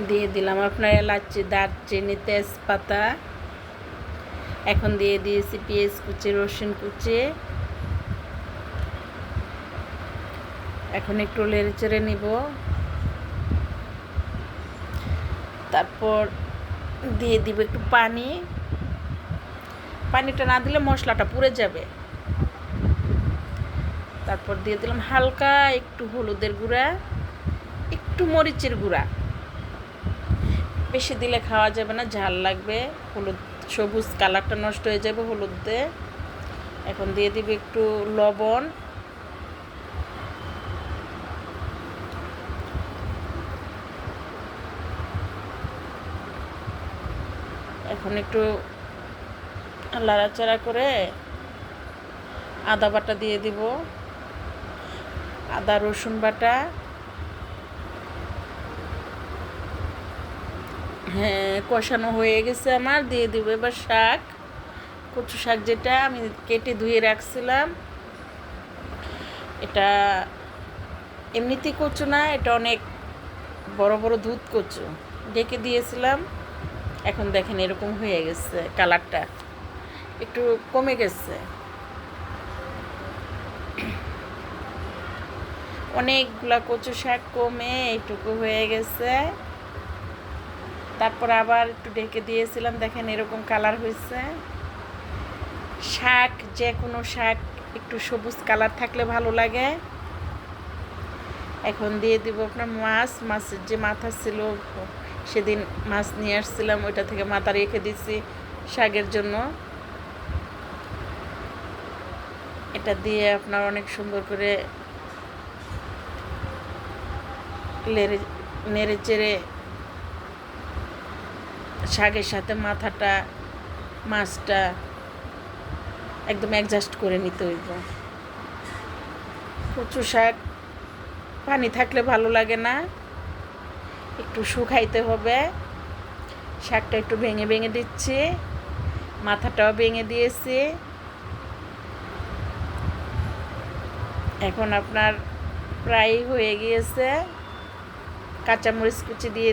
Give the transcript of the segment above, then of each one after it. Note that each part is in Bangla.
দিয়ে দিলাম আপনার এলাচি, দারচিনি, তেজপাতা। এখন দিয়ে দিয়েছি পেঁয়াজ কুচি, রসুন কুচি। এখন একটু নেড়ে চেড়ে নিব। তারপর দিয়ে দিব একটু পানি। পানিটা না দিলে মশলাটা পুড়ে যাবে। তারপর দিয়ে দিলাম হালকা একটু হলুদের গুঁড়া, একটু মরিচের গুঁড়া। বেশি দিলে খাওয়া যাবে না, ঝাল লাগবে। হলুদ, সবুজ কালারটা নষ্ট হয়ে যাবে হলুদ দিয়ে। এখন দিয়ে দিব একটু লবণ। এখন একটু নাড়াচাড়া করে আদা বাটা দিয়ে দিব, আদা রসুন বাটা। হ্যাঁ, কষানো হয়ে গেছে আমার। দিয়ে দিব এবার শাক, কচু শাক যেটা আমি কেটে ধুয়ে রাখছিলাম। এটা এমনিতেই কচু না, এটা অনেক বড় বড় দুধ কচু। ঢেকে দিয়েছিলাম। এখন দেখেন এরকম হয়ে গেছে, কালারটা একটু কমে গেছে। অনেকগুলা কচু শাক কমে এইটুকু হয়ে গেছে। তারপর আবার একটু ঢেকে দিয়েছিলাম, দেখেন এরকম কালার হয়েছে। শাক, যে কোনো শাক একটু সবুজ কালার থাকলে ভালো লাগে। এখন দিয়ে দিব আপনার মাছের যে মাথা ছিল, সেদিন মাছ নিয়ে আসছিলাম, ওইটা থেকে মাথা রেখে দিচ্ছি শাকের জন্য। এটা দিয়ে আপনার অনেক সুন্দর করে নেড়ে চেড়ে শাকের সাথে মাথাটা, মাছটা একদম অ্যাডজাস্ট করে নিতে হইব। কচু শাক পানি থাকলে ভালো লাগে না, একটু শুকাইতে হবে। শাকটা একটু ভেঙে ভেঙে দিচ্ছি, মাথাটাও ভেঙে দিয়েছি। এখন আপনার প্রায় হয়ে গিয়েছে। কাঁচামরিচ কুচি দিয়ে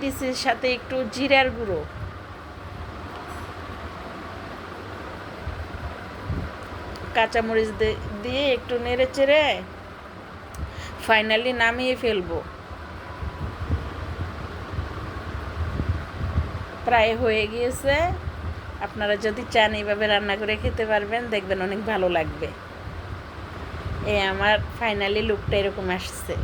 দিয়েছি সাথে একটু জিরার গুঁড়ো। কাঁচামরিচ দিয়ে একটু নেড়ে চেড়ে ফাইনালি নামিয়ে ফেলবো। প্রায় হয়ে গিয়েছে। আপনারা যদি চান এইভাবে রান্না করে খেতে পারবেন, দেখবেন অনেক ভালো লাগবে। আমার ফাইনালি লুকটা এরকম আসছে।